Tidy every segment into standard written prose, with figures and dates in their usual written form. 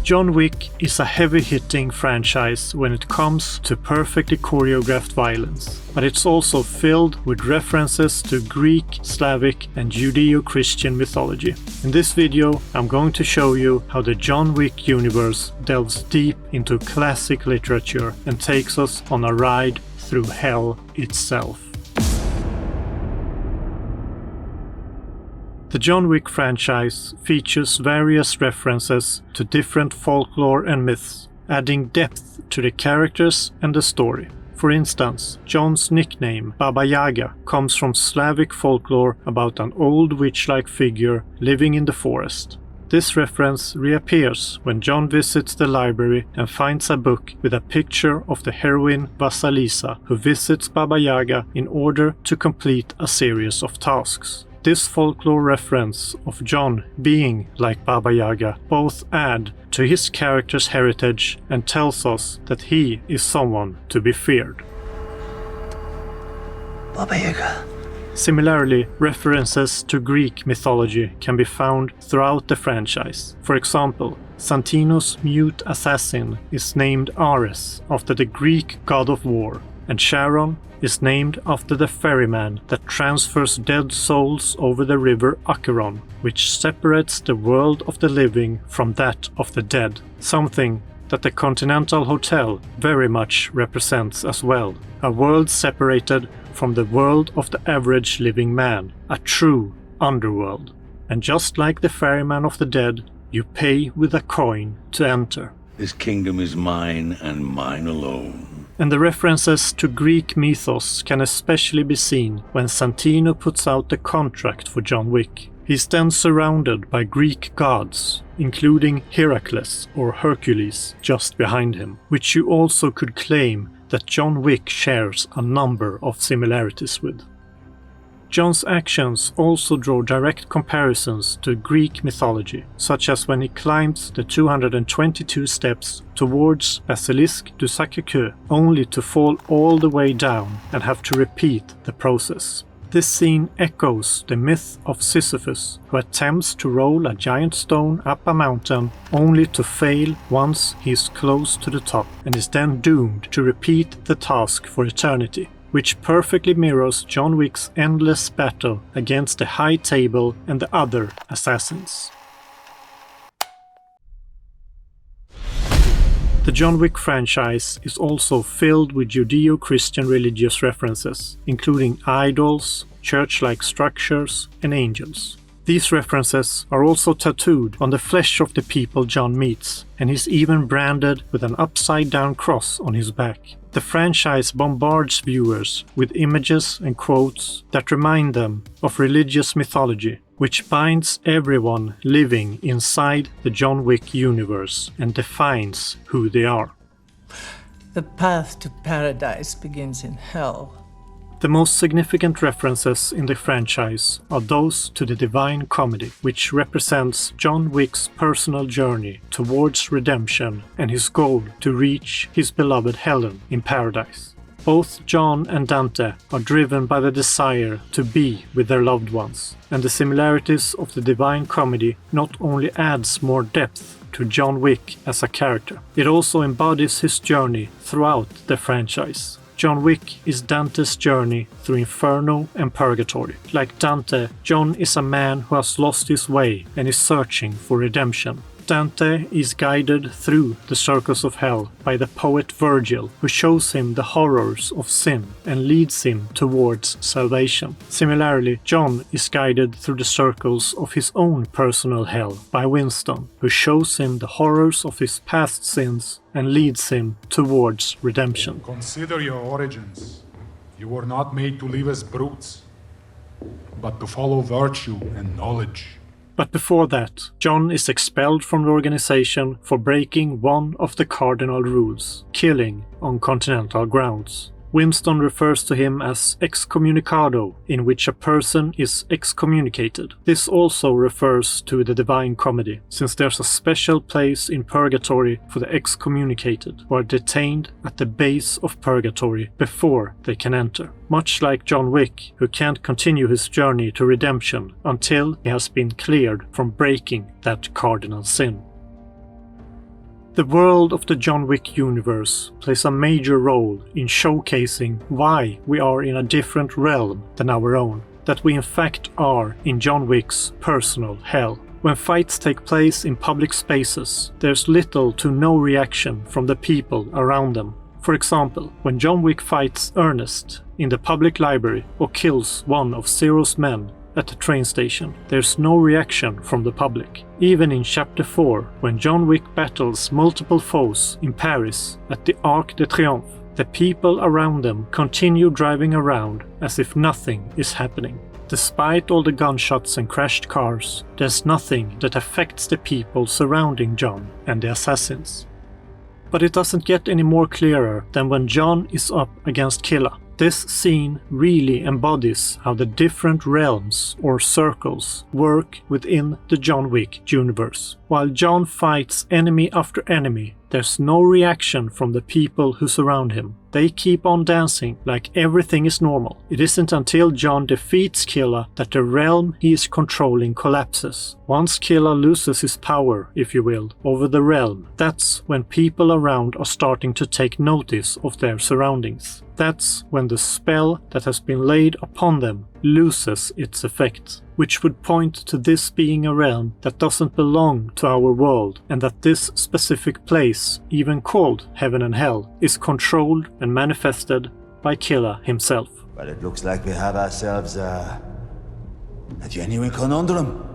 John Wick is a heavy-hitting franchise when it comes to perfectly choreographed violence, but it's also filled with references to Greek, Slavic and Judeo-Christian mythology. In this video, I'm going to show you how the John Wick universe delves deep into classic literature and takes us on a ride through hell itself. The John Wick franchise features various references to different folklore and myths, adding depth to the characters and the story. For instance, John's nickname, Baba Yaga, comes from Slavic folklore about an old witch-like figure living in the forest. This reference reappears when John visits the library and finds a book with a picture of the heroine Vasilisa, who visits Baba Yaga in order to complete a series of tasks. This folklore reference of John being like Baba Yaga both add to his character's heritage and tells us that he is someone to be feared. Baba Yaga. Similarly, references to Greek mythology can be found throughout the franchise. For example, Santino's mute assassin is named Ares after the Greek god of war, and Charon is named after the ferryman that transfers dead souls over the river Acheron, which separates the world of the living from that of the dead, something that the Continental Hotel very much represents as well, a world separated from the world of the average living man, a true underworld. And just like the ferryman of the dead, you pay with a coin to enter. This kingdom is mine and mine alone. And the references to Greek mythos can especially be seen when Santino puts out the contract for John Wick. He's then surrounded by Greek gods, including Heracles or Hercules just behind him, which you also could claim that John Wick shares a number of similarities with. John's actions also draw direct comparisons to Greek mythology, such as when he climbs the 222 steps towards Basilisk du Sacré-Cœur, only to fall all the way down and have to repeat the process. This scene echoes the myth of Sisyphus, who attempts to roll a giant stone up a mountain only to fail once he is close to the top and is then doomed to repeat the task for eternity, which perfectly mirrors John Wick's endless battle against the High Table and the other assassins. The John Wick franchise is also filled with Judeo-Christian religious references, including idols, church-like structures, and angels. These references are also tattooed on the flesh of the people John meets, and he's even branded with an upside-down cross on his back. The franchise bombards viewers with images and quotes that remind them of religious mythology, which binds everyone living inside the John Wick universe and defines who they are. The path to paradise begins in hell. The most significant references in the franchise are those to the Divine Comedy, which represents John Wick's personal journey towards redemption and his goal to reach his beloved Helen in paradise. Both John and Dante are driven by the desire to be with their loved ones, and the similarities of the Divine Comedy not only adds more depth to John Wick as a character, it also embodies his journey throughout the franchise. John Wick is Dante's journey through Inferno and Purgatory. Like Dante, John is a man who has lost his way and is searching for redemption. Dante is guided through the circles of hell by the poet Virgil, who shows him the horrors of sin and leads him towards salvation. Similarly, John is guided through the circles of his own personal hell by Winston, who shows him the horrors of his past sins and leads him towards redemption. Consider your origins. You were not made to live as brutes, but to follow virtue and knowledge. But before that, John is expelled from the organization for breaking one of the cardinal rules, killing on continental grounds. Winston refers to him as excommunicado, in which a person is excommunicated. This also refers to the Divine Comedy, since there's a special place in purgatory for the excommunicated, who are detained at the base of purgatory before they can enter. Much like John Wick, who can't continue his journey to redemption until he has been cleared from breaking that cardinal sin. The world of the John Wick universe plays a major role in showcasing why we are in a different realm than our own, that we in fact are in John Wick's personal hell. When fights take place in public spaces, there's little to no reaction from the people around them. For example, when John Wick fights Ernest in the public library or kills one of Zero's men at the train station, there's no reaction from the public. Even in Chapter 4, when John Wick battles multiple foes in Paris at the Arc de Triomphe, the people around them continue driving around as if nothing is happening. Despite all the gunshots and crashed cars, there's nothing that affects the people surrounding John and the assassins. But it doesn't get any more clearer than when John is up against Killa. This scene really embodies how the different realms or circles work within the John Wick universe. While John fights enemy after enemy, there's no reaction from the people who surround him. They keep on dancing like everything is normal. It isn't until John defeats Killa that the realm he is controlling collapses. Once Killa loses his power, if you will, over the realm, that's when people around are starting to take notice of their surroundings. That's when the spell that has been laid upon them loses its effect, which would point to this being a realm that doesn't belong to our world, and that this specific place, even called Heaven and Hell, is controlled and manifested by Killa himself. Well, it looks like we have ourselves a genuine conundrum.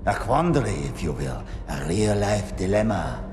A quandary, if you will. A real-life dilemma.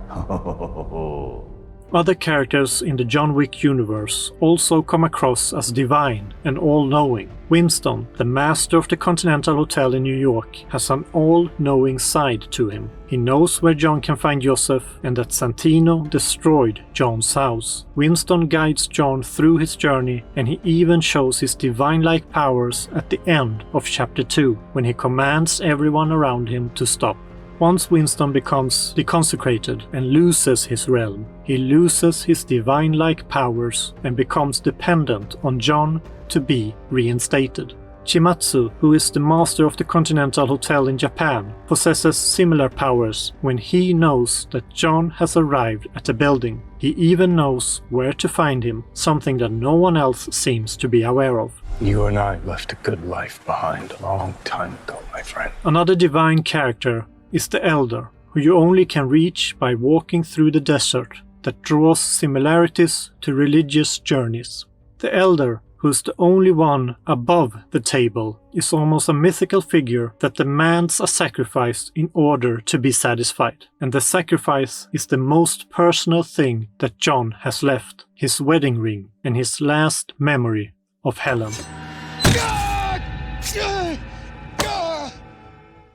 Other characters in the John Wick universe also come across as divine and all-knowing. Winston, the master of the Continental Hotel in New York, has an all-knowing side to him. He knows where John can find Joseph and that Santino destroyed John's house. Winston guides John through his journey, and he even shows his divine-like powers at the end of Chapter 2, when he commands everyone around him to stop. Once Winston becomes deconsecrated and loses his realm, he loses his divine-like powers and becomes dependent on John to be reinstated. Chimatsu, who is the master of the Continental Hotel in Japan, possesses similar powers when he knows that John has arrived at the building. He even knows where to find him, something that no one else seems to be aware of. You and I left a good life behind a long time ago, my friend. Another divine character is the Elder, who you only can reach by walking through the desert that draws similarities to religious journeys. The Elder, who's the only one above the table, is almost a mythical figure that demands a sacrifice in order to be satisfied. And the sacrifice is the most personal thing that John has left, his wedding ring and his last memory of Helen.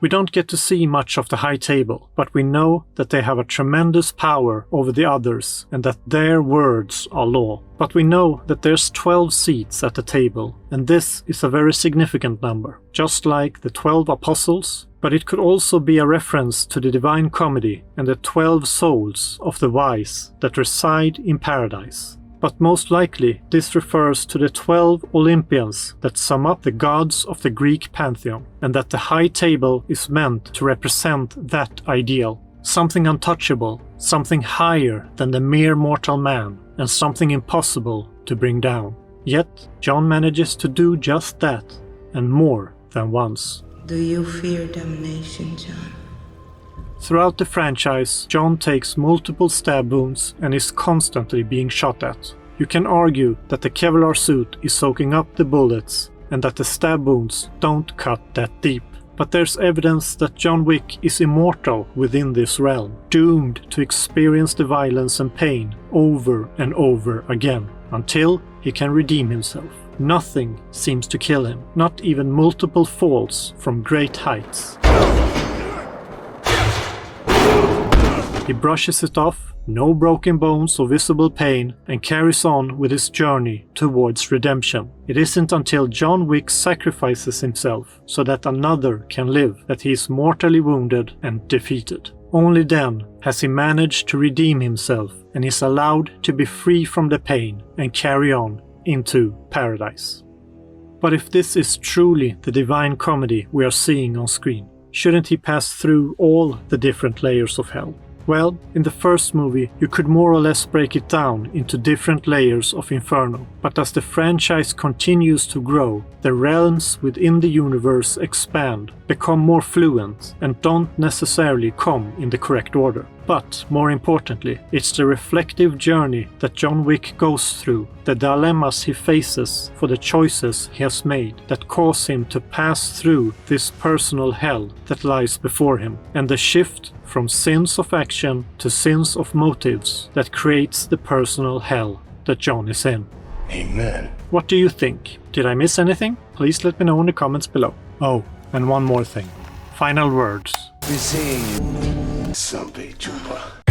We don't get to see much of the High Table, but we know that they have a tremendous power over the others and that their words are law. But we know that there's 12 seats at the table, and this is a very significant number, just like the 12 apostles, but it could also be a reference to the Divine Comedy and the 12 souls of the wise that reside in paradise. But most likely this refers to the 12 Olympians that sum up the gods of the Greek pantheon, and that the High Table is meant to represent that ideal. Something untouchable, something higher than the mere mortal man, and something impossible to bring down. Yet John manages to do just that, and more than once. Do you fear damnation, John? Throughout the franchise, John takes multiple stab wounds and is constantly being shot at. You can argue that the Kevlar suit is soaking up the bullets and that the stab wounds don't cut that deep. But there's evidence that John Wick is immortal within this realm, doomed to experience the violence and pain over and over again, until he can redeem himself. Nothing seems to kill him, not even multiple falls from great heights. He brushes it off, no broken bones or visible pain, and carries on with his journey towards redemption. It isn't until John Wick sacrifices himself so that another can live that he is mortally wounded and defeated. Only then has he managed to redeem himself and is allowed to be free from the pain and carry on into paradise. But if this is truly the Divine Comedy we are seeing on screen, shouldn't he pass through all the different layers of hell? Well, in the first movie, you could more or less break it down into different layers of Inferno, but as the franchise continues to grow, the realms within the universe expand, become more fluent, and don't necessarily come in the correct order. But, more importantly, it's the reflective journey that John Wick goes through, the dilemmas he faces for the choices he has made that cause him to pass through this personal hell that lies before him, and the shift from sins of action to sins of motives that creates the personal hell that John is in. Amen. What do you think? Did I miss anything? Please let me know in the comments below. Oh, and one more thing. Final words. Zombie Chupa.